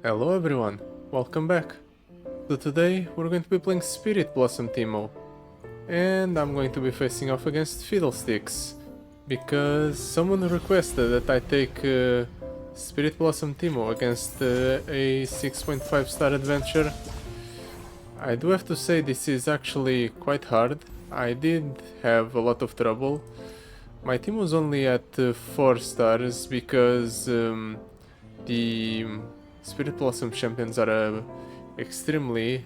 Hello everyone, welcome back. So today we're going to be playing Spirit Blossom Teemo, and I'm going to be facing off against Fiddlesticks because someone requested that I take Spirit Blossom Teemo against a 6.5 star adventure. I do have to say this is actually quite hard. I did have a lot of trouble. My team was only at 4 stars because the Spirit Blossom champions are extremely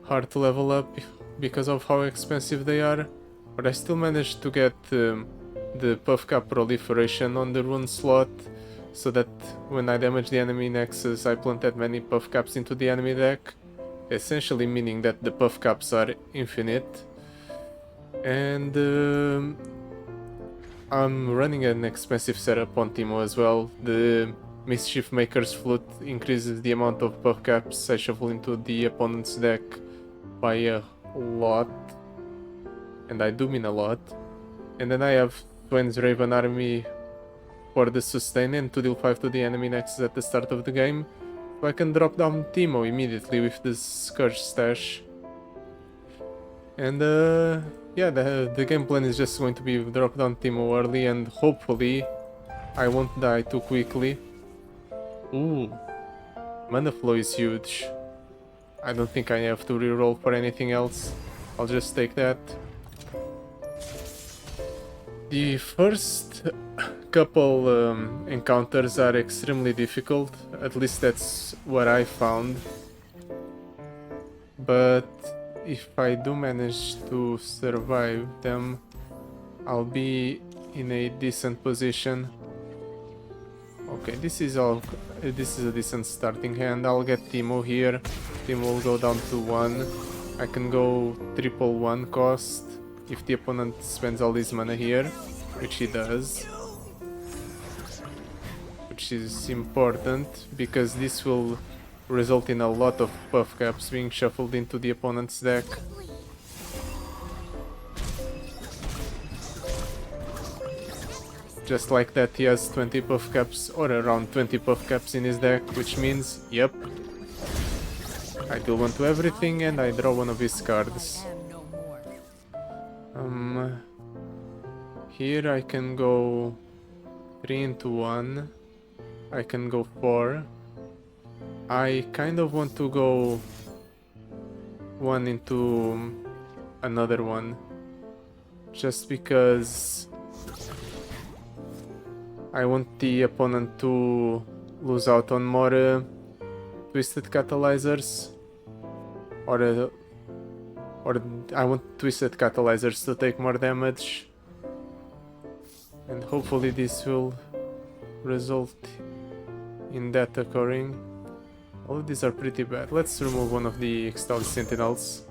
hard to level up because of how expensive they are, but I still managed to get the Puff Cap proliferation on the rune slot, so that when I damage the enemy nexus I plant that many Puff Caps into the enemy deck, essentially meaning that the Puff Caps are infinite. And I'm running an expensive setup on Teemo as well. The Mischief Maker's Flute increases the amount of Puff Caps I shuffle into the opponent's deck by a lot, and I do mean a lot. And then I have Swain's Raven Army for the sustain and to deal 5 to the enemy nexus at the start of the game, so I can drop down Teemo immediately with this Scourge stash. And yeah, the game plan is just going to be drop down Teemo early and hopefully I won't die too quickly. Ooh, mana flow is huge. I don't think I have to reroll for anything else. I'll just take that. The first couple encounters are extremely difficult, at least that's what I found. But if I do manage to survive them, I'll be in a decent position. Okay, this is a decent starting hand. I'll get Teemo here. Teemo will go down to 1. I can go triple 1 cost if the opponent spends all his mana here, which he does. Which is important because this will result in a lot of Puff Caps being shuffled into the opponent's deck. Just like that, he has 20 Puff Caps, or around 20 Puff Caps in his deck, which means, yep, I deal 1 to everything and I draw one of his cards. Here I can go 3 into 1, I can go 4. I kind of want to go 1 into another one, just because I want the opponent to lose out on more Twisted Catalyzers, or I want Twisted Catalyzers to take more damage, and hopefully this will result in that occurring. All of these are pretty bad. Let's remove one of the Extalled Sentinels.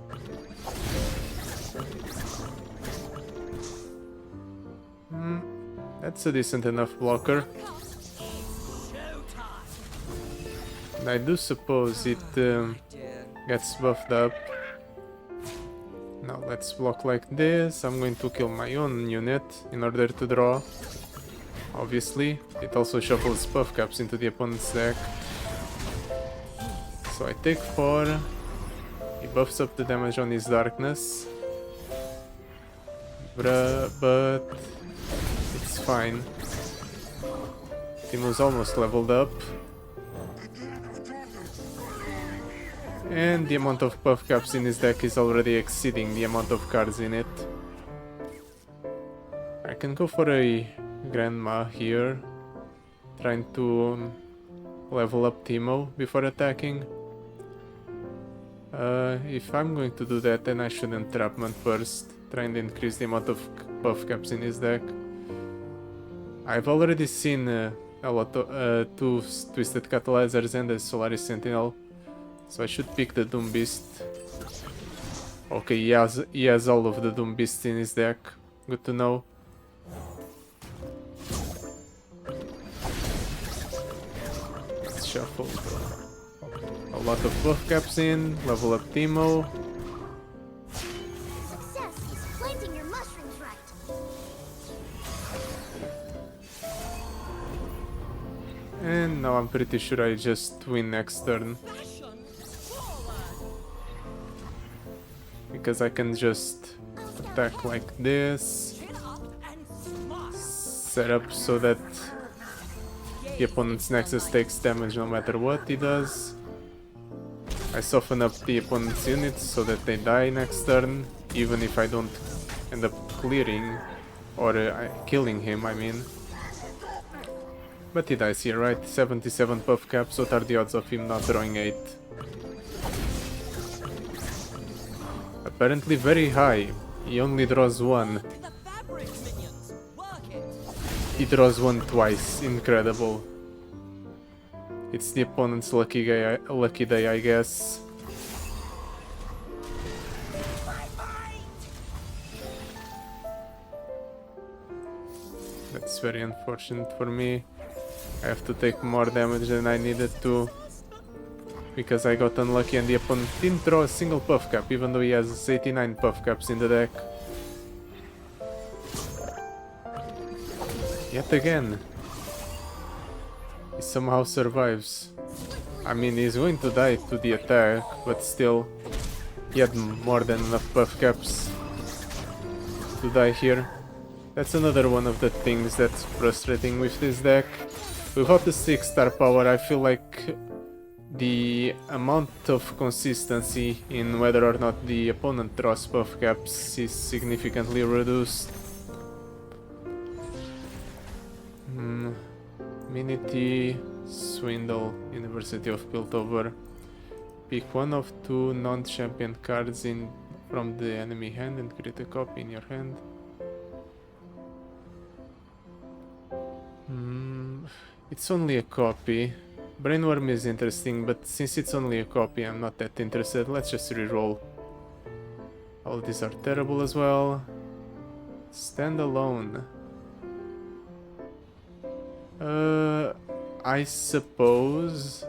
That's a decent enough blocker. And I do suppose it gets buffed up. Now let's block like this. I'm going to kill my own unit in order to draw. Obviously, it also shuffles Puff Caps into the opponent's deck. So I take 4. He buffs up the damage on his darkness. But it's fine. Teemo's almost leveled up. And the amount of Puff Caps in his deck is already exceeding the amount of cards in it. I can go for a Grandma here, trying to level up Teemo before attacking. If I'm going to do that, then I should Entrapment first, trying to increase the amount of Puff Caps in his deck. I've already seen a lot of 2 Twisted Catalyzers and a Solaris Sentinel, so I should pick the Doom Beast. Okay, he has all of the Doom Beasts in his deck, good to know. Let's shuffle a lot of Puff Caps in, level up Teemo. Success is planting your mushrooms right. And now I'm pretty sure I just win next turn. Because I can just attack like this. Set up so that the opponent's Nexus takes damage no matter what he does. I soften up the opponent's units so that they die next turn, even if I don't end up clearing or killing him, I mean. But he dies here, right? 77 buff caps, what are the odds of him not drawing 8? Apparently very high. He only draws 1. He draws 1 twice, incredible. It's the opponent's lucky day, I guess. That's very unfortunate for me. I have to take more damage than I needed to. Because I got unlucky and the opponent didn't draw a single buff cap, even though he has 89 buff caps in the deck. Yet again. He somehow survives. I mean, he's going to die to the attack, but still, he had more than enough buff caps to die here. That's another one of the things that's frustrating with this deck. Without the 6-star power, I feel like the amount of consistency in whether or not the opponent draws buff caps is significantly reduced. Minity, Swindle, University of Piltover. Pick one of 2 non-champion cards from the enemy hand and create a copy in your hand. It's only a copy. Brainworm is interesting, but since it's only a copy, I'm not that interested. Let's just reroll. All of these are terrible as well. Standalone. I suppose...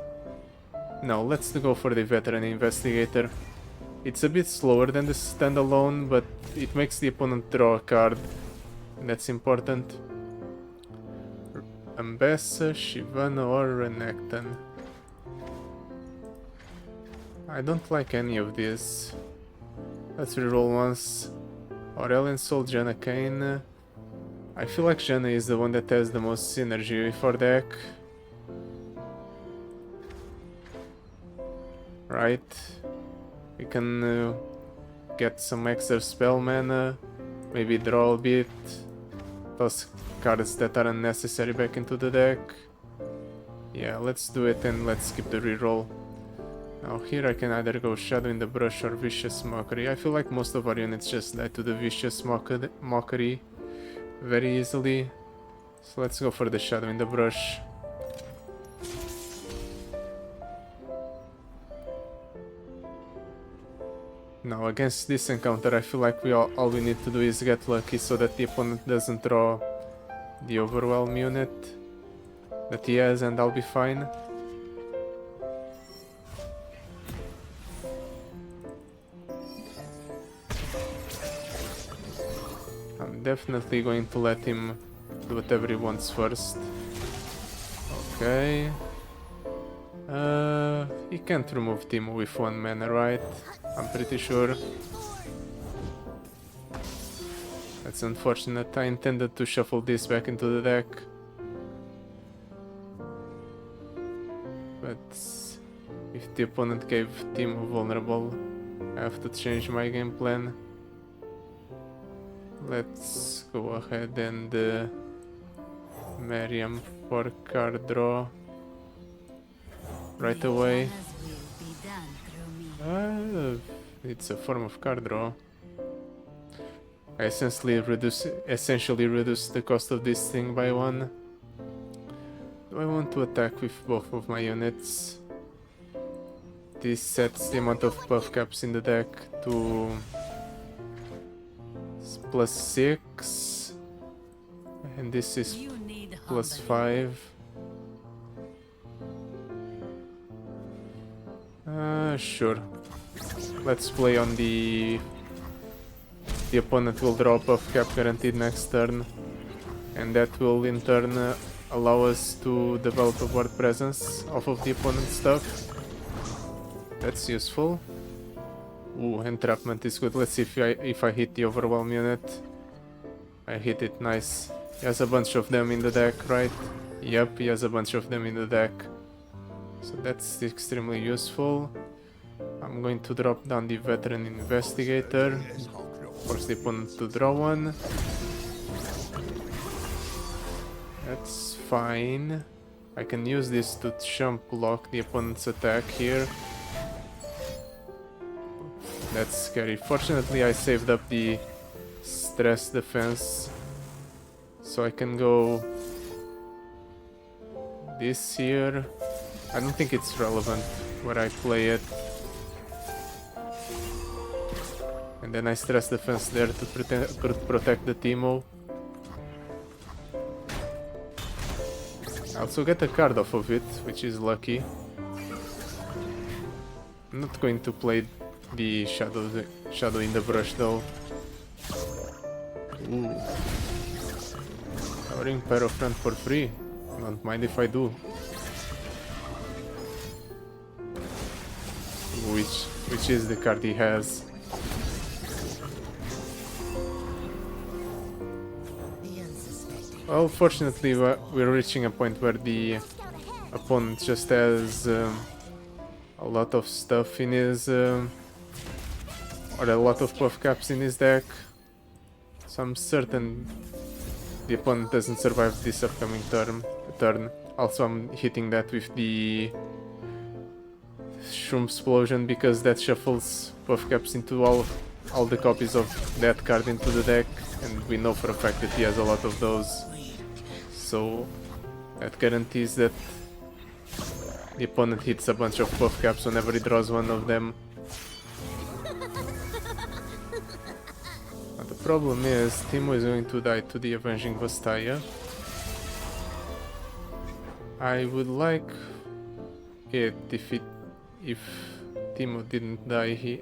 No, let's go for the Veteran Investigator. It's a bit slower than the standalone, but it makes the opponent draw a card. And that's important. Ambessa, Shivana or Renekton. I don't like any of these. Let's reroll once. Aurelian Soul, Janna Kane. I feel like Janna is the one that has the most synergy with our deck. Right. We can get some extra spell mana. Maybe draw a bit. Toss cards that are unnecessary back into the deck. Yeah, let's do it and let's skip the reroll. Now here I can either go Shadow in the Brush or Vicious Mockery. I feel like most of our units just die to the Vicious Mockery very easily. So let's go for the Shadow in the Brush. Now against this encounter I feel like all we need to do is get lucky so that the opponent doesn't draw the Overwhelm unit that he has, and I'll be fine. I'm definitely going to let him do whatever he wants first. Okay. He can't remove Teemo with 1 mana, right? I'm pretty sure. That's unfortunate. I intended to shuffle this back into the deck. But if the opponent gave Teemo vulnerable, I have to change my game plan. Let's go ahead and marry him for card draw right away. It's a form of card draw. I essentially reduce the cost of this thing by 1. Do I want to attack with both of my units? This sets the amount of buff caps in the deck to +6, and this is +5. Sure. Let's play on the opponent will draw a buff cap guaranteed next turn, and that will in turn allow us to develop a board presence off of the opponent's stuff. That's useful. Ooh, entrapment is good. Let's see if I hit the overwhelm unit. I hit it, nice. He has a bunch of them in the deck, right? Yep, he has a bunch of them in the deck. So that's extremely useful. I'm going to drop down the veteran investigator. Force the opponent to draw one. That's fine. I can use this to jump block the opponent's attack here. That's scary. Fortunately, I saved up the stress defense, so I can go this here. I don't think it's relevant where I play it. And then I stress defense there to protect the Teemo. I also get a card off of it, which is lucky. I'm not going to play the shadow in the brush though. Ooh. Towering Parafront for free. Don't mind if I do. Which is the card he has. Well, fortunately we're reaching a point where the opponent just has a lot of stuff in his or a lot of buff caps in his deck. So I'm certain the opponent doesn't survive this upcoming turn. Also, I'm hitting that with the Shroom Explosion because that shuffles buff caps into all the copies of that card into the deck, and we know for a fact that he has a lot of those. So that guarantees that the opponent hits a bunch of buff caps whenever he draws one of them. But the problem is Teemo is going to die to the Avenging Vastaya. I would like it if Teemo didn't die.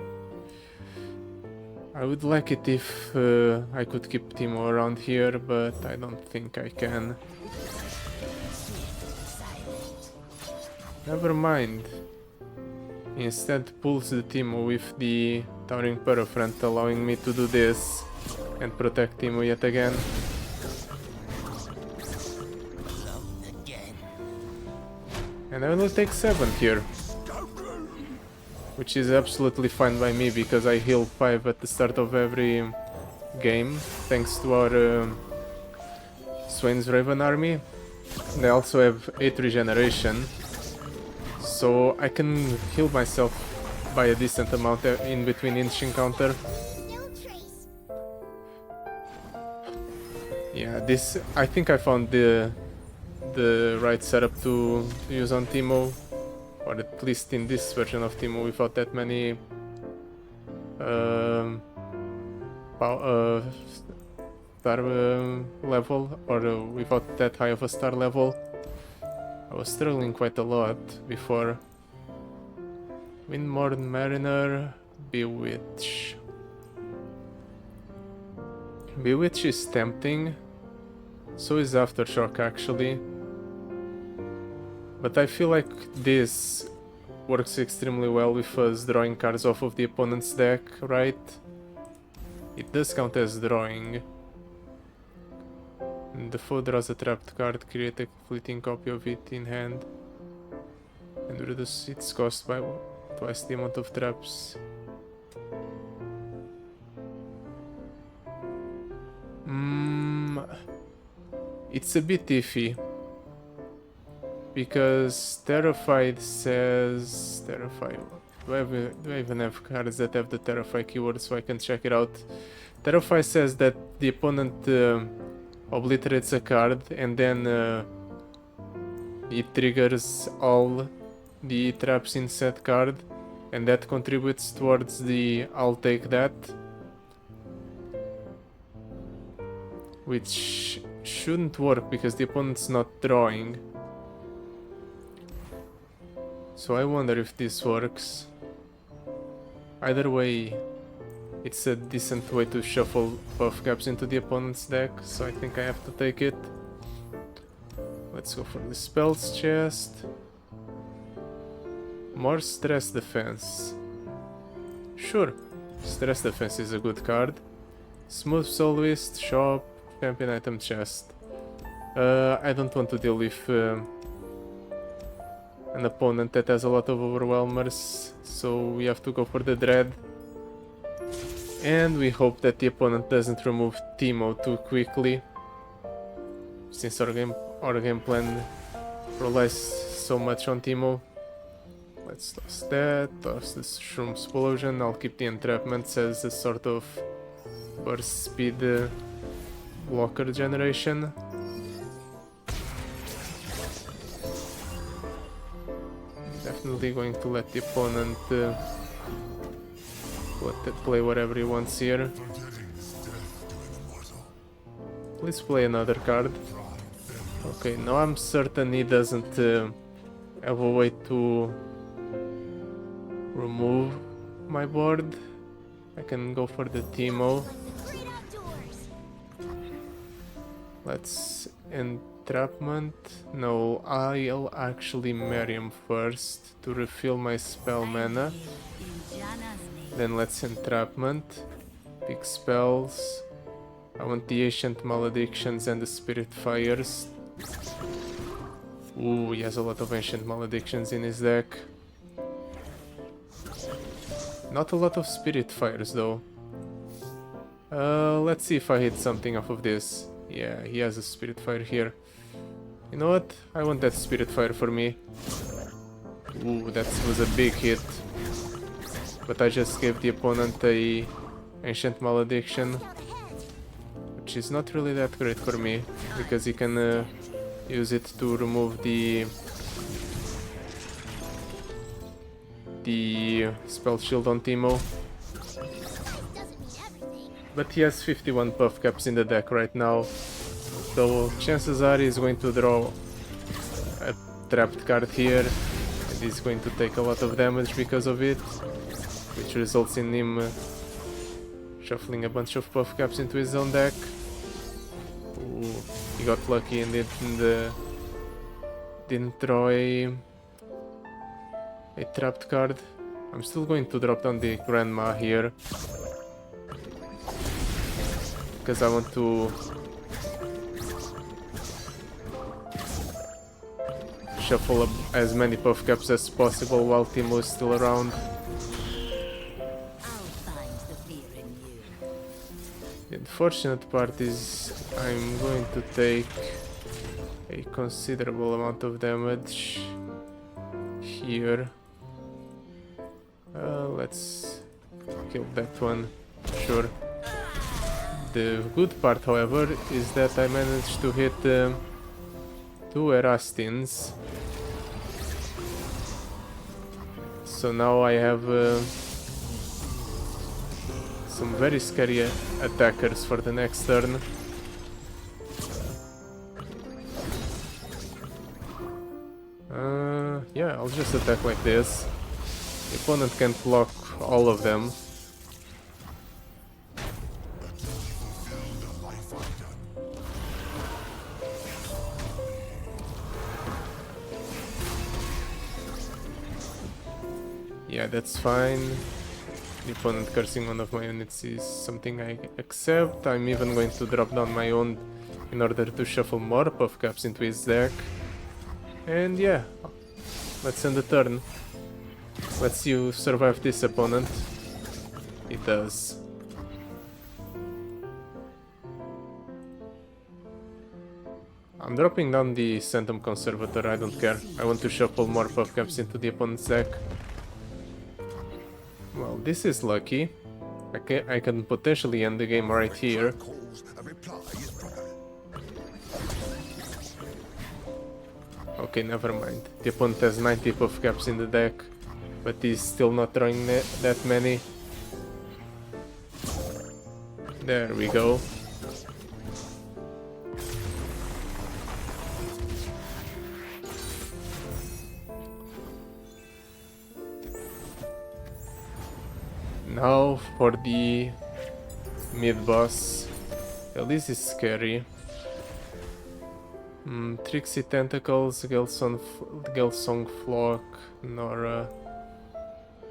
I would like it if I could keep Teemo around here, but I don't think I can. Never mind. Instead pulls the Teemo with the Towering Parafront, allowing me to do this and protect Teemo yet again. And I will take 7 here, which is absolutely fine by me because I heal 5 at the start of every game thanks to our Swain's Raven army. They also have 8 regeneration, so I can heal myself by a decent amount in between each encounter. No trace. Yeah, this I think I found the right setup to use on Teemo, or at least in this version of Teemo without that many star level, or without that high of a star level. I was struggling quite a lot before. Windmorn Mariner, Bewitch. Bewitch is tempting, so is Aftershock actually. But I feel like this works extremely well with us drawing cards off of the opponent's deck, right? It does count as drawing. And the foe draws a trapped card, create a fleeting copy of it in hand, and reduce its cost by twice the amount of traps. It's a bit iffy. Because Terrified says... Terrify... Do I even have cards that have the Terrify keyword so I can check it out? Terrify says that the opponent obliterates a card and then it triggers all the traps in said card, and that contributes towards the I'll take that. Which shouldn't work because the opponent's not drawing. So I wonder if this works. Either way, it's a decent way to shuffle buff caps into the opponent's deck, so I think I have to take it. Let's go for the spells chest. More stress defense. Sure, stress defense is a good card. Smooth soloist, shop, champion item chest. I don't want to deal with an opponent that has a lot of overwhelmers, so we have to go for the dread. And we hope that the opponent doesn't remove Teemo too quickly, since our game plan relies so much on Teemo. Let's toss that, toss this Shroom Explosion. I'll keep the entrapments as a sort of burst speed blocker generation. Definitely going to let the opponent play whatever he wants here. Please play another card. Okay, now I'm certain he doesn't have a way to remove my board. I can go for the Teemo. Let's entrapment. No, I'll actually marry him first to refill my spell mana. Then let's entrapment. Big spells. I want the Ancient Maledictions and the Spirit Fires. Ooh, he has a lot of Ancient Maledictions in his deck. Not a lot of Spirit Fires though. Let's see if I hit something off of this. Yeah, he has a Spirit Fire here. You know what? I want that Spirit Fire for me. Ooh, that was a big hit. But I just gave the opponent a Ancient Malediction, which is not really that great for me, because he can use it to remove the spell shield on Teemo. But he has 51 buff caps in the deck right now, so chances are he's going to draw a trapped card here, and he's going to take a lot of damage because of it, which results in him shuffling a bunch of buff caps into his own deck. Ooh, he got lucky and didn't draw a trapped card. I'm still going to drop down the Grandma here, because I want to shuffle up as many buff caps as possible while Teemo is still around. The unfortunate part is I'm going to take a considerable amount of damage here. Let's kill that one, sure. The good part, however, is that I managed to hit 2 Erastins. So now I have some very scary attackers for the next turn. Yeah, I'll just attack like this. The opponent can't block all of them. Yeah, that's fine. The opponent cursing one of my units is something I accept. I'm even going to drop down my own in order to shuffle more buff caps into his deck. And yeah, let's end the turn. Let's see who survive this opponent. It does. I'm dropping down the Phantom Conservator, I don't care. I want to shuffle more buff caps into the opponent's deck. Well, this is lucky. I can potentially end the game right here. Okay, never mind. The opponent has 90 buff caps in the deck, but he's still not drawing that many. There we go. Now for the mid boss. Elise is scary. Trixie Tentacles, Gelsong Flock, Nora.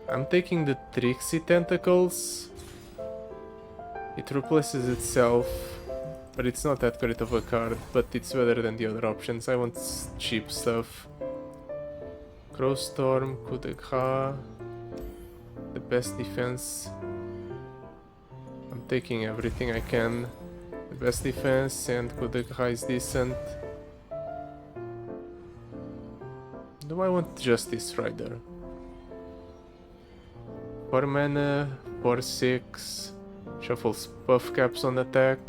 I'm taking the Trixie Tentacles. It replaces itself, but it's not that great of a card, but it's better than the other options. I want cheap stuff. Crowstorm, Coup de Gras, the best defense. I'm taking everything I can. The best defense and Coup de Gras is decent. Do I want Justice Rider? 4 mana, 4/6. Shuffles buff caps on attack.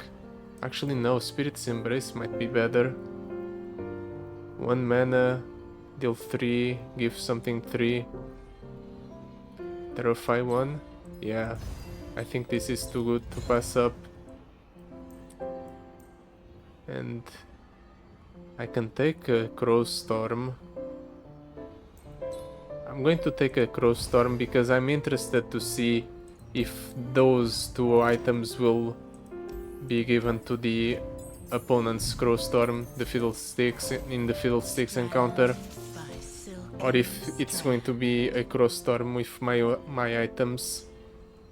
Actually no, Spirit's Embrace might be better. 1 mana, deal 3, give something 3. Terrify 1? Yeah, I think this is too good to pass up. And I can take a Crowstorm. I'm going to take a Crowstorm because I'm interested to see if those 2 items will be given to the opponent's Crowstorm, the Fiddlesticks, in the Fiddlesticks encounter, or if it's going to be a Crowstorm with my items.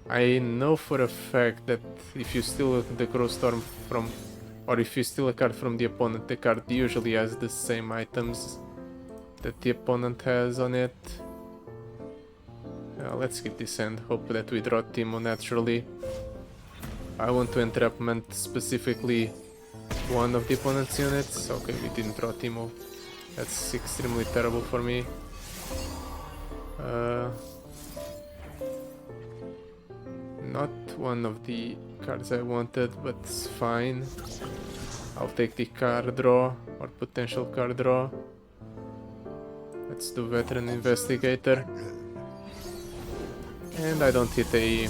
I know for a fact that if you steal the Crowstorm from, or if you steal a card from the opponent, the card usually has the same items that the opponent has on it. Let's get this end, hope that we draw Teemo naturally. I want to entrapment specifically one of the opponent's units. Okay, we didn't draw Teemo. That's extremely terrible for me. Not one of the cards I wanted, but it's fine. I'll take the card draw, or potential card draw. Let's do Veteran Investigator. And I don't hit a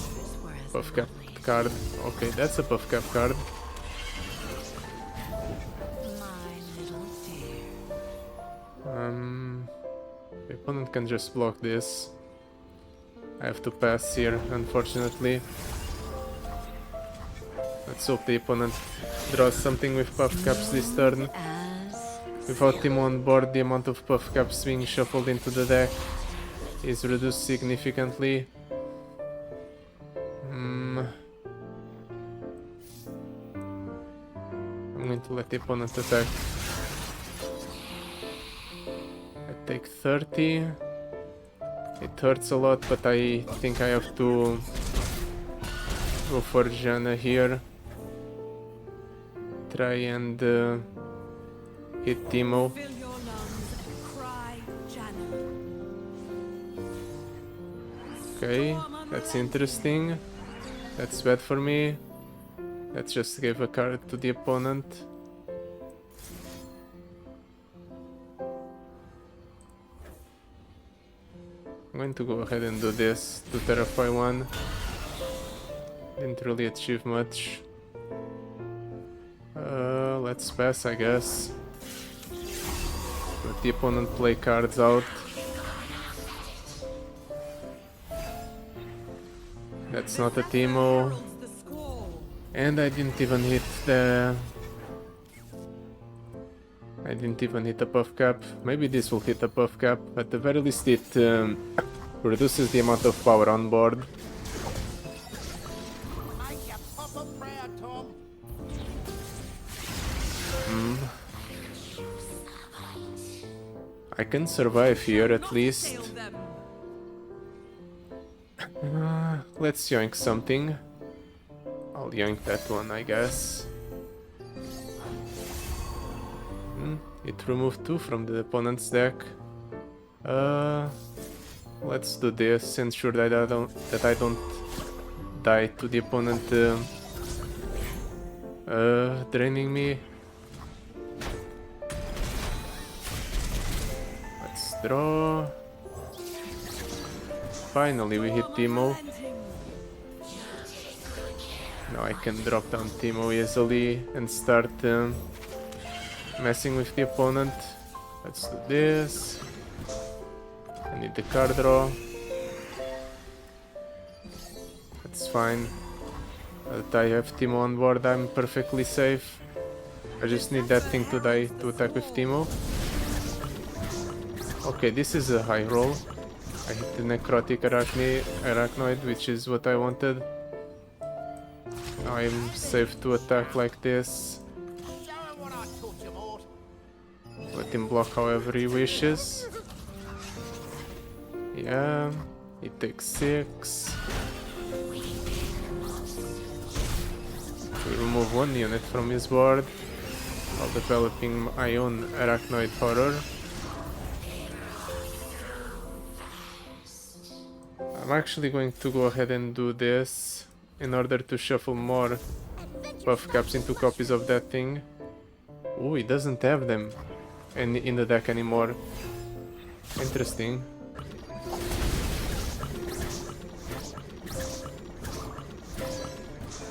buff cap card. Okay, that's a buff cap card. The opponent can just block this. I have to pass here, unfortunately. Let's hope the opponent draws something with buff caps this turn. Without Teemo on board, the amount of buff caps being shuffled into the deck is reduced significantly. I'm going to let the opponent attack. I take 30. It hurts a lot, but I think I have to go for Janna here. Try and hit Teemo. Okay, that's interesting. That's bad for me. Let's just give a card to the opponent. I'm going to go ahead and do this to Terrify 1. Didn't really achieve much. Let's pass, I guess. Let the opponent play cards out. That's not a Teemo. And I didn't even hit the... I didn't even hit a buff cap. Maybe this will hit a buff cap. At the very least it reduces the amount of power on board. I can survive here at least. Let's yoink something. I'll yoink that one, I guess. It removed 2 from the opponent's deck. Let's do this, ensure that I don't die to the opponent draining me. Let's draw. Finally we hit Teemo. Now I can drop down Teemo easily and start messing with the opponent. Let's do this. I need the card draw. That's fine. Now that I have Teemo on board, I'm perfectly safe. I just need that thing to die to attack with Teemo. Okay, this is a high roll. I hit the necrotic arachnoid, which is what I wanted. Now I'm safe to attack like this. Let him block however he wishes. Yeah, he takes 6. We remove 1 unit from his board while developing my own arachnoid horror. I'm actually going to go ahead and do this in order to shuffle more buff caps into copies of that thing. Oh, he doesn't have them in the deck anymore. Interesting.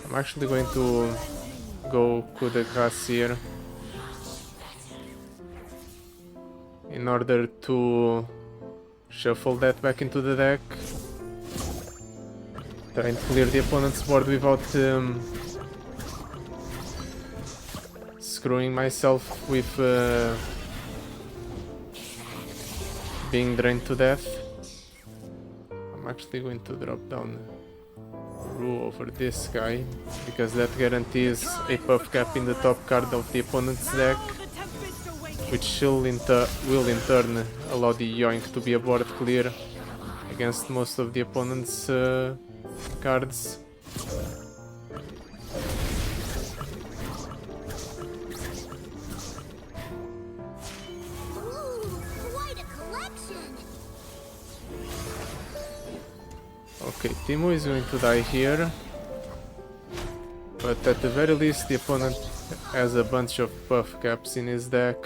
I'm actually going to go coup de grace here in order to shuffle that back into the deck. Trying to clear the opponent's board without screwing myself with being drained to death. I'm actually going to drop down Ru over this guy because that guarantees a buff cap in the top card of the opponent's deck, which will in turn allow the Yoink to be a board clear against most of the opponent's cards. Ooh, quite a collection. Okay, Teemo is going to die here, but at the very least the opponent has a bunch of buff caps in his deck,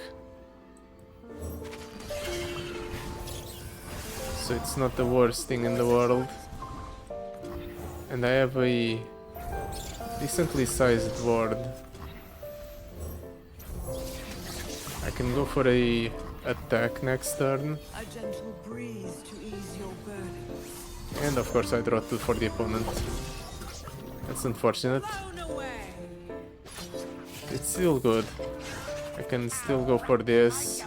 so it's not the worst thing in the world. And I have a decently sized board. I can go for a attack next turn. A gentle breeze to ease your burden. And of course I draw 2 for the opponent. That's unfortunate. Blown away. It's still good. I can still go for this.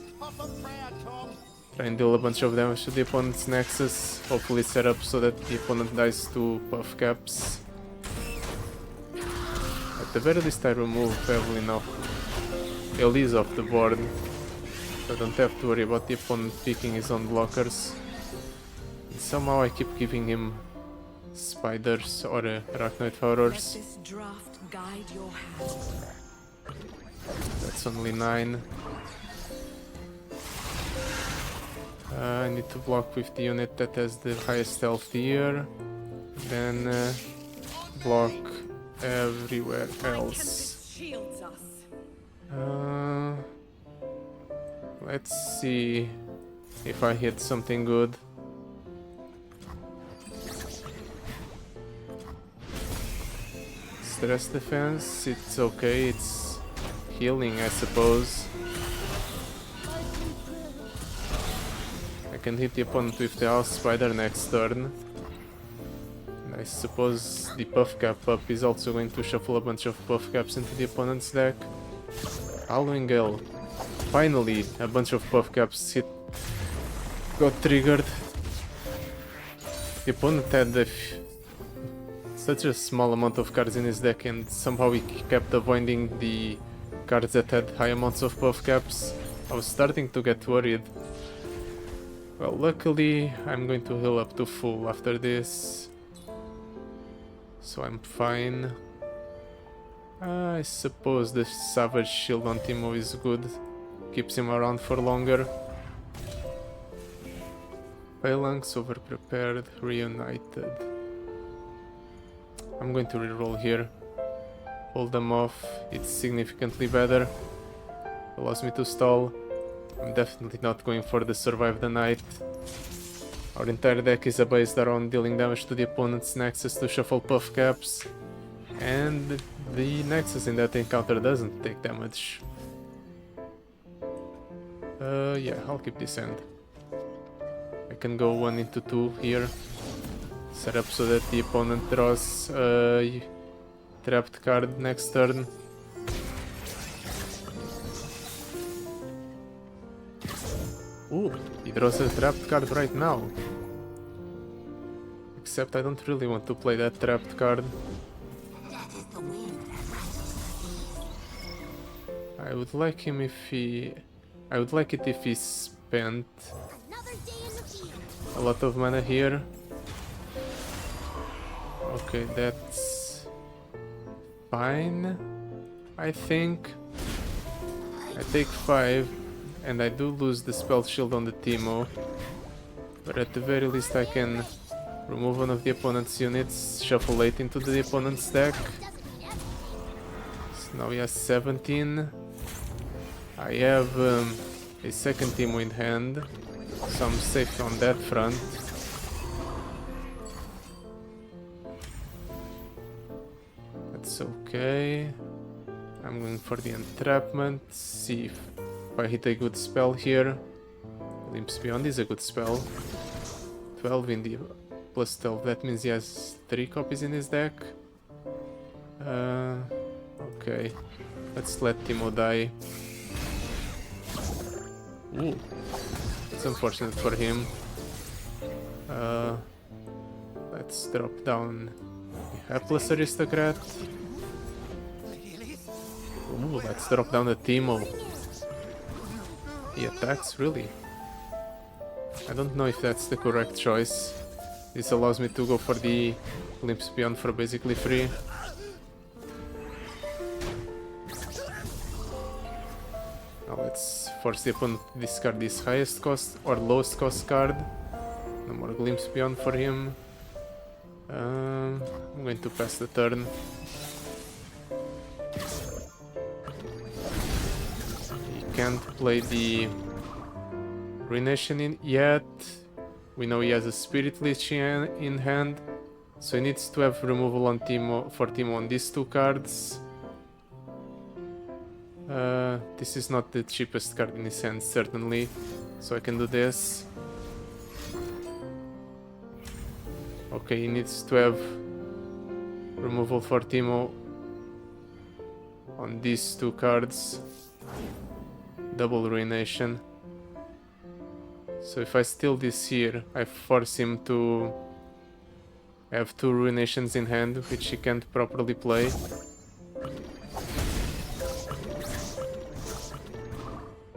Try and deal a bunch of damage to the opponent's Nexus. Hopefully set up so that the opponent dies to buff caps. At the very least I remove Evelyn off Elise off the board. So I don't have to worry about the opponent picking his own blockers. And somehow I keep giving him spiders or arachnoid Let horrors. this draft guide your hand. That's only 9. I need to block with the unit that has the highest health here. Then block everywhere else. Shields us. Let's see if I hit something good. Stress defense, it's okay, it's healing I suppose. I can hit the opponent with the house spider next turn. And I suppose the buff cap up is also going to shuffle a bunch of buff caps into the opponent's deck. Howling Gale. Finally, a bunch of buff caps got triggered. The opponent had such a small amount of cards in his deck and somehow he kept avoiding the cards that had high amounts of buff caps. I was starting to get worried. Well, luckily I'm going to heal up to full after this, so I'm fine. I suppose the Savage Shield on Teemo is good, keeps him around for longer. Phalanx, overprepared, reunited. I'm going to reroll here. Hold them off, it's significantly better. Allows me to stall. I'm definitely not going for the survive the night. Our entire deck is based around dealing damage to the opponent's Nexus to shuffle buff caps. And the Nexus in that encounter doesn't take damage. Yeah, I'll keep this hand. I can go 1 into 2 here. Set up so that the opponent draws a trapped card next turn. Ooh, he draws a trapped card right now. Except I don't really want to play that trapped card. That is the wind that rises the I would like him if he... I would like it if he spent Another day in the field. a lot of mana here. Okay, that's fine, I think. I take 5, and I do lose the spell shield on the Teemo. But at the very least I can remove one of the opponent's units, shuffle 8 into the opponent's deck. So now he has 17. I have a second Teemo in hand, so I'm safe on that front. That's okay. I'm going for the entrapment, see if I hit a good spell here. Glimpse Beyond is a good spell. 12 in the plus 12, that means he has 3 copies in his deck. Okay, let's let Teemo die. Ooh, it's unfortunate for him. Let's drop down the Hapless Aristocrat. Ooh, let's drop down the Teemo. He attacks, really? I don't know if that's the correct choice. This allows me to go for the Glimpse Beyond for basically free. Now let's force the opponent to discard this highest cost or lowest cost card. No more Glimpse Beyond for him. I'm going to pass the turn. He can't play the Ruination in yet. We know he has a Spirit Lich in hand, so he needs to have removal on Teemo for Teemo on these 2 cards. This is not the cheapest card in his hand, certainly, so I can do this. Okay, he needs to have removal for Teemo on these 2 cards. Double Ruination. So if I steal this here, I force him to have 2 Ruinations in hand, which he can't properly play.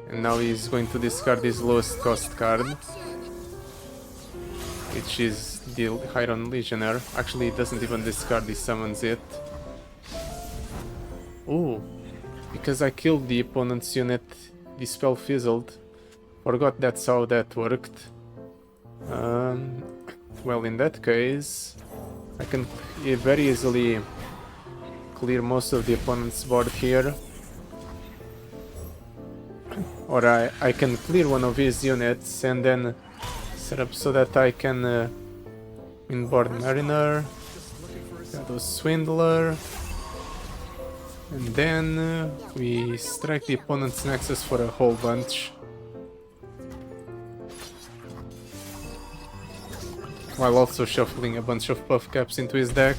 And now he's going to discard his lowest cost card, which is the Iron Legionnaire. Actually, he doesn't even discard, he summons it. Ooh, because I killed the opponent's unit, the spell fizzled. Forgot that's how that worked. Well, in that case, I can very easily clear most of the opponent's board here. Or I can clear one of his units and then set up so that I can Inboard Mariner, Shadow Swindler, and then we strike the opponent's Nexus for a whole bunch. While also shuffling a bunch of buff caps into his deck.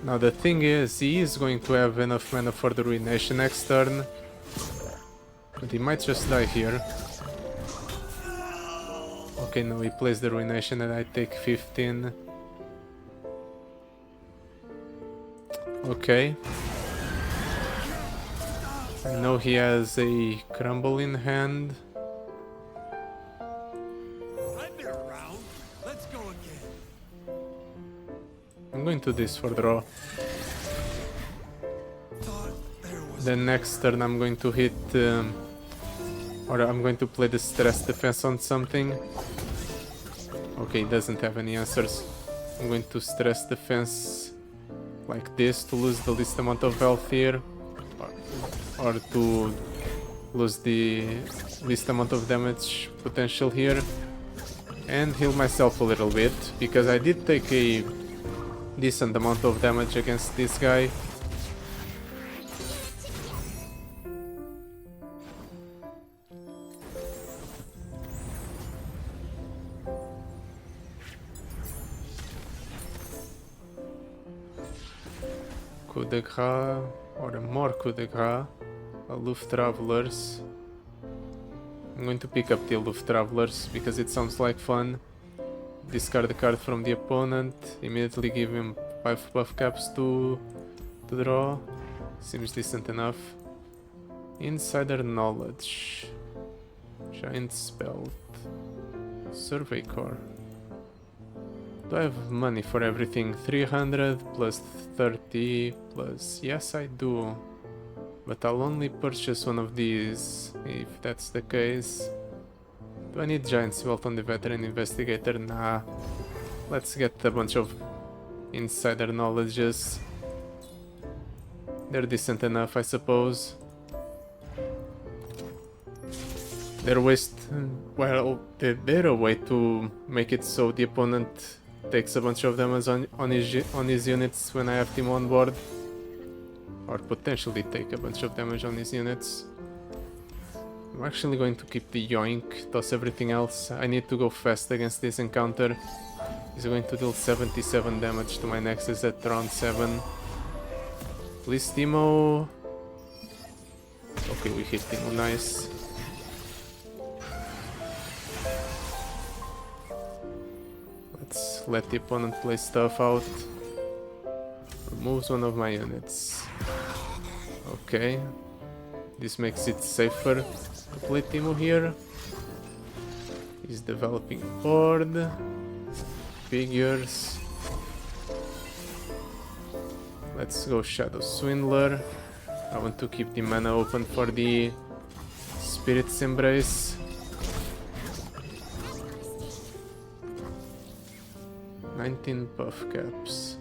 Now the thing is, he is going to have enough mana for the Ruination next turn, but he might just die here. Okay, no, he plays the Ruination and I take 15. Okay. I know he has a Crumble in hand. I've been around. Let's go again. I'm going to this for draw. Then next turn I'm going to hit, or I'm going to play the Stress Defense on something. Okay, he doesn't have any answers. I'm going to Stress Defense like this to lose the least amount of health here, or to lose the least amount of damage potential here, and heal myself a little bit, because I did take a decent amount of damage against this guy. coup de grace, or more coup de grace, aloof travelers. I'm going to pick up the aloof travelers because it sounds like fun. Discard a card from the opponent, immediately give him 5 buff caps to draw. Seems decent enough. Insider knowledge. Giant spell. Survey core. Do I have money for everything? 300 plus 30 plus... Yes, I do. But I'll only purchase one of these, if that's the case. Do I need giant wealth on the veteran investigator? Nah. Let's get a bunch of insider knowledges. They're decent enough, I suppose. They're well, they're a way to make it so the opponent takes a bunch of damage on his units when I have Teemo on board. Or potentially take a bunch of damage on his units. I'm actually going to keep the yoink, toss everything else. I need to go fast against this encounter. He's going to deal 77 damage to my Nexus at round 7. Please Teemo. Okay, we hit Teemo, nice. Let's let the opponent play stuff out. Removes one of my units. Okay. This makes it safer to play Teemo here. He's developing board. Figures. Let's go Shadow Swindler. I want to keep the mana open for the Spirit's Embrace. 19 buff caps.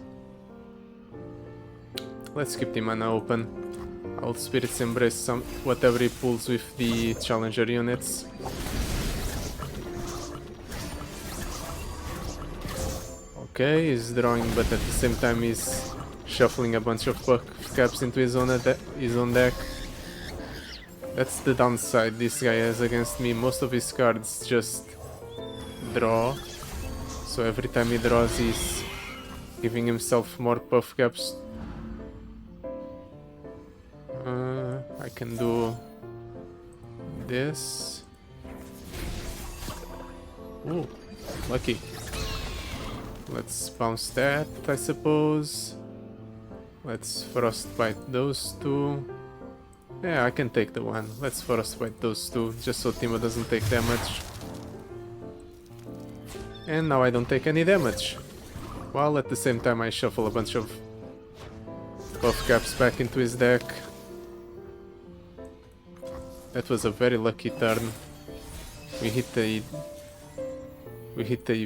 Let's keep the mana open. I'll Spirit's Embrace whatever he pulls with the challenger units. Okay, he's drawing, but at the same time he's shuffling a bunch of buff caps into his own deck. That's the downside this guy has against me. Most of his cards just draw. So every time he draws, he's giving himself more buff caps. I can do this. Ooh, lucky. Let's bounce that, I suppose. Let's frostbite those two. Yeah, I can take the one. Let's frostbite those two, just so Teemo doesn't take damage. And now I don't take any damage. While at the same time I shuffle a bunch of buff caps back into his deck. That was a very lucky turn. We hit a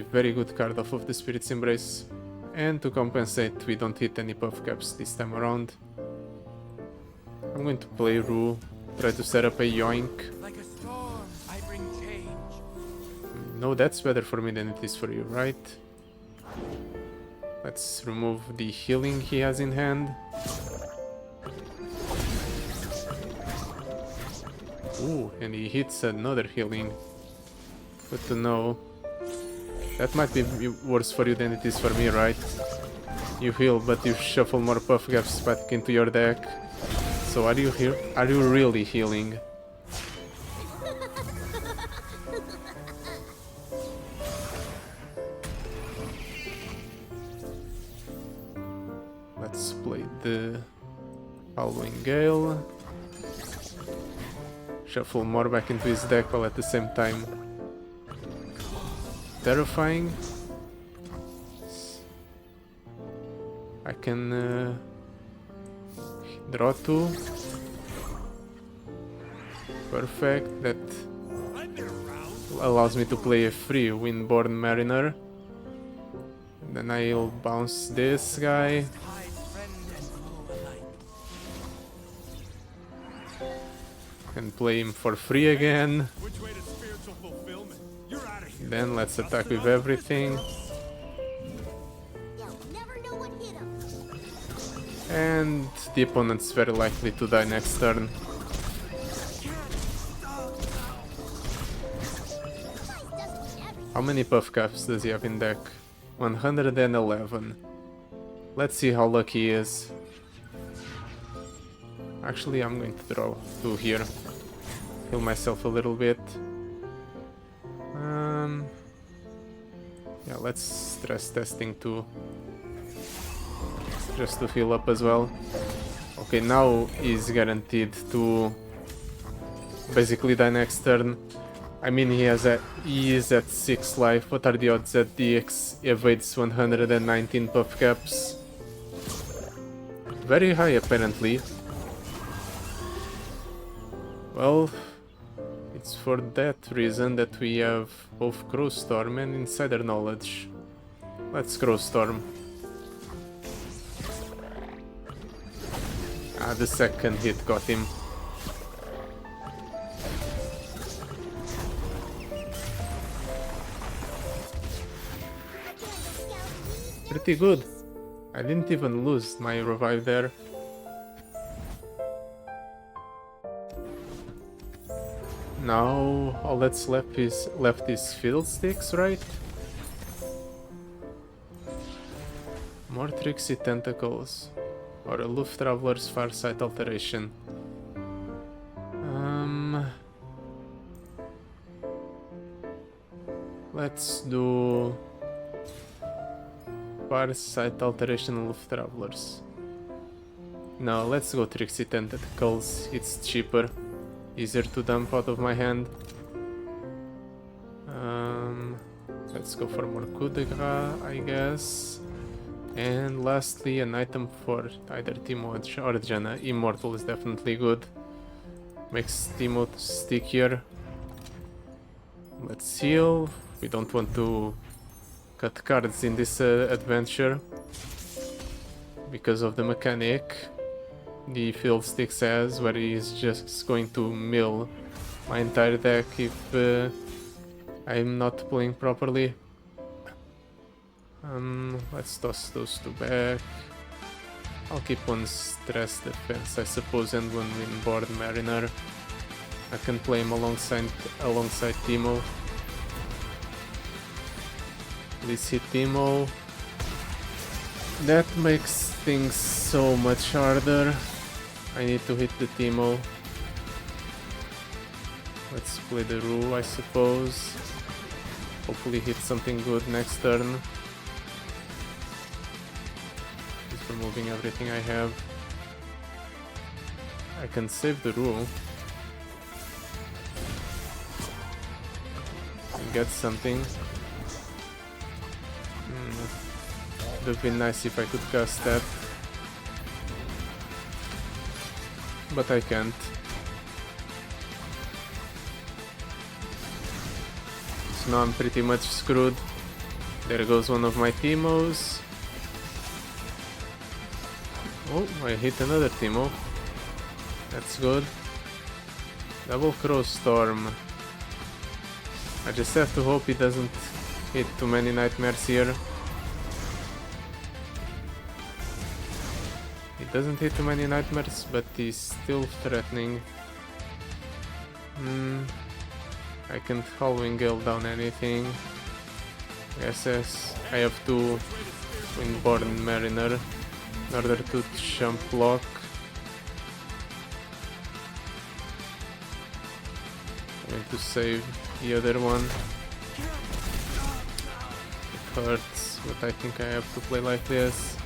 very good card off of the Spirit's Embrace. And to compensate, we don't hit any buff caps this time around. I'm going to play Rue, try to set up a yoink. Like a storm, I bring change. No, that's better for me than it is for you, right? Let's remove the healing he has in hand. Ooh, and he hits another healing. Good to know. That might be worse for you than it is for me, right? You heal, but you shuffle more buff caps back into your deck. So are you really healing? Let's play the Howling Gale. Shuffle more back into his deck while at the same time terrifying. I can draw 2. Perfect. That allows me to play a free Windborn Mariner. And then I'll bounce this guy. And play him for free again. Which way to spiritual fulfillment? You're out of here. Then let's attack with everything. You'll never know what hit him. And the opponent's very likely to die next turn. How many buff caps does he have in deck? 111. Let's see how lucky he is. Actually, I'm going to draw 2 here. Heal myself a little bit. Yeah, let's stress testing too. Just to heal up as well. Okay, now he's guaranteed to basically die next turn. I mean, he is at 6 life. What are the odds that DX evades 119 puff caps? Very high, apparently. Well, it's for that reason that we have both Crowstorm and Insider Knowledge. Let's Crowstorm. Ah, the second hit got him. Pretty good. I didn't even lose my revive there. Now all that's left is Fiddlesticks, right? More tricksy tentacles. Or a Loof Traveler's Farsight alteration. Let's do Farsight alteration and Loof Travelers. No, let's go Tricksy Tentacles. It's cheaper, easier to dump out of my hand. Let's go for more coup de grace, I guess. And lastly, an item for either Teemo or Janna. Immortal is definitely good. Makes Teemo stickier. Let's heal. We don't want to cut cards in this adventure because of the mechanic the Fiddlesticks has, where he's just going to mill my entire deck if I'm not playing properly. Let's toss those 2 back. I'll keep one Stress Defense, I suppose, and one Windborn Mariner. I can play him alongside Teemo. Let's hit Teemo. That makes things so much harder. I need to hit the Teemo. Let's play the Rue, I suppose. Hopefully hit something good next turn. Just removing everything I have. I can save the Rue. And get something. It would have been nice if I could cast that. But I can't. So now I'm pretty much screwed. There goes one of my Teemos. Oh, I hit another Teemo. That's good. Double Crowstorm. I just have to hope he doesn't hit too many nightmares here. He doesn't hit too many nightmares, but he's still threatening. I can't Halloween Gale down anything. Yes, I have to Windborn Mariner in order to jump block. I'm going to save the other one. It hurts, but I think I have to play like this.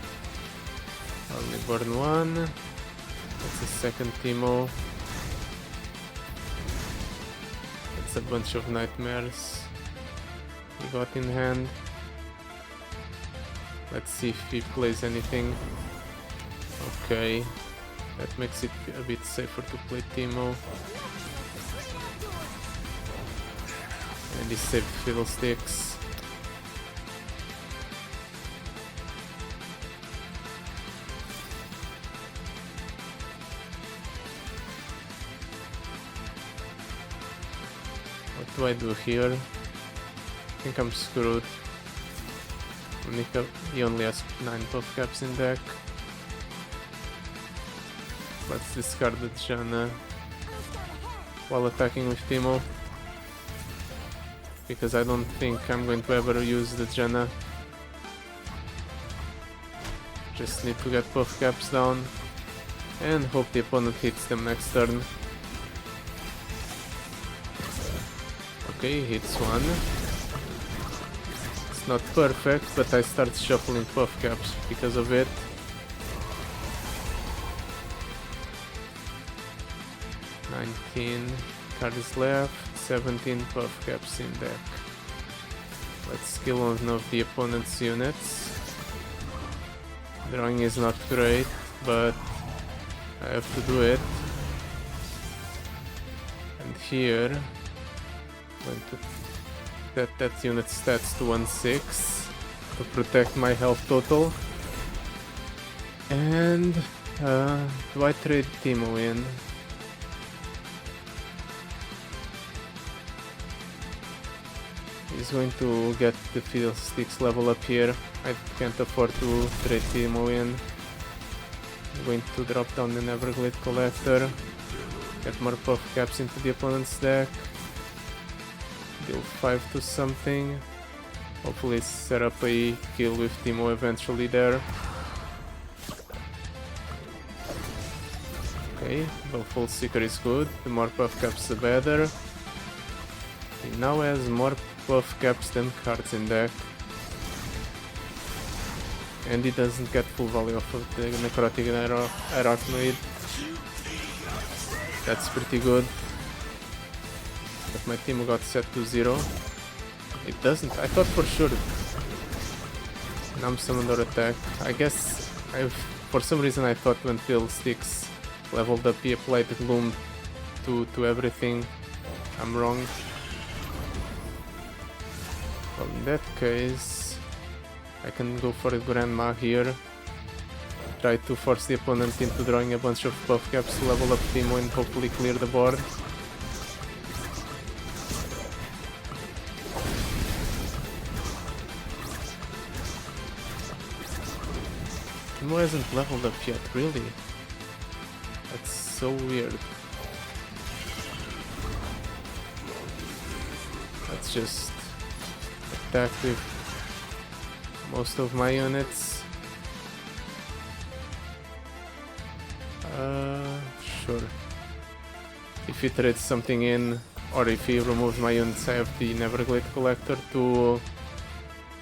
Only burn one. That's a second Teemo. That's a bunch of nightmares he got in hand. Let's see if he plays anything. Okay, that makes it a bit safer to play Teemo. And he saved Fiddlesticks. What do I do here? I think I'm screwed. He only has 9 puff caps in deck. Let's discard the Janna while attacking with Teemo, because I don't think I'm going to ever use the Janna. Just need to get puff caps down. and hope the opponent hits them next turn. Okay, hits one. It's not perfect, but I start shuffling puff caps because of it. $19 cards left, 17 puff caps in deck. Let's kill one of the opponent's units. Drawing is not great, but I have to do it. And here, I'm going to set that unit's stats to 1/6 to protect my health total. And do I trade Teemo in? He's going to get the Fiddlesticks level up here. I can't afford to trade Teemo in. I'm going to drop down the Everglade Collector. Get more puff caps into the opponent's deck. Deal 5 to something. Hopefully set up a kill with Teemo eventually there. Okay, Baleful Seeker is good. The more puff caps the better. He now has more puff caps than cards in deck. And he doesn't get full value off of the Necrotic Arachnoid. That's pretty good. But my team got set to 0. It doesn't. I thought for sure. Numb summoned or attack. I guess for some reason I thought when Fiddlesticks leveled up he applied the Gloom to everything. I'm wrong. Well, in that case, I can go for a Grandma here. Try to force the opponent into drawing a bunch of buff caps to level up Teemo and hopefully clear the board. Teemo hasn't leveled up yet, really? That's so weird. Let's just attack with most of my units. Sure. If he trades something in, or if he removes my units, I have the Everglade Collector to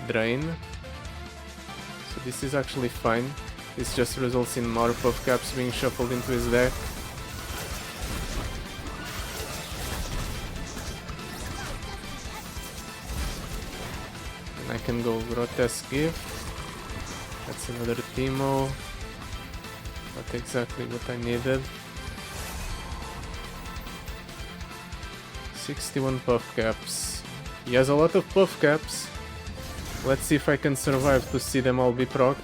drain. So this is actually fine. This just results in more puff caps being shuffled into his deck. I can go Grotesque Gift. That's another Teemo. Not exactly what I needed. 61 puff caps. He has a lot of puff caps. Let's see if I can survive to see them all be procced.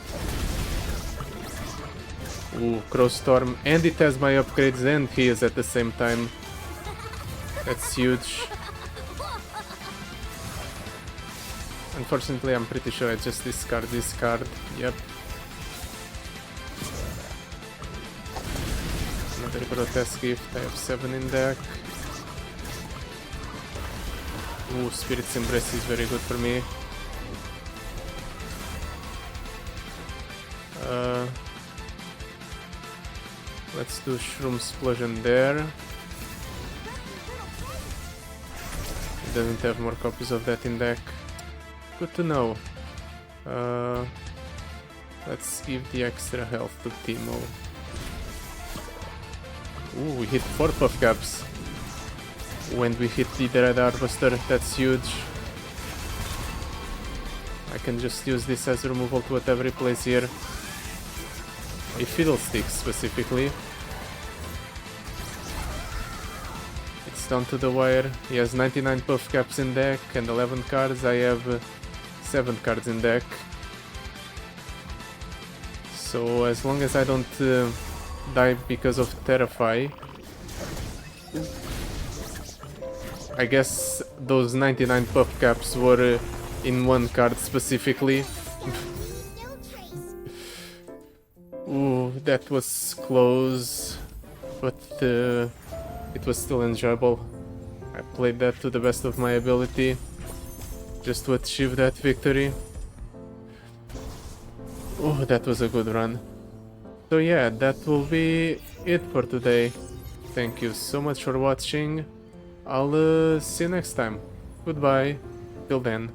Ooh, Crowstorm. And it has my upgrades and he is at the same time. That's huge. Unfortunately, I'm pretty sure I just discard this card. Yep. Another Grotesque Gift. I have 7 in deck. Ooh, Spirit's Embrace is very good for me. Let's do Shroom Explosion there. He doesn't have more copies of that in deck. Good to know. Let's give the extra health to Teemo. Ooh, we hit 4 puff caps. When we hit the Red Harvester, that's huge. I can just use this as removal to whatever he plays here. A Fiddlesticks specifically. It's down to the wire. He has 99 puff caps in deck and 11 cards. I have 7 cards in deck. So as long as I don't die because of Terrify, I guess those 99 puff caps were in one card specifically. Ooh, that was close, but it was still enjoyable. I played that to the best of my ability, just to achieve that victory. Oh, that was a good run. So yeah, that will be it for today. Thank you so much for watching. I'll see you next time. Goodbye. Till then.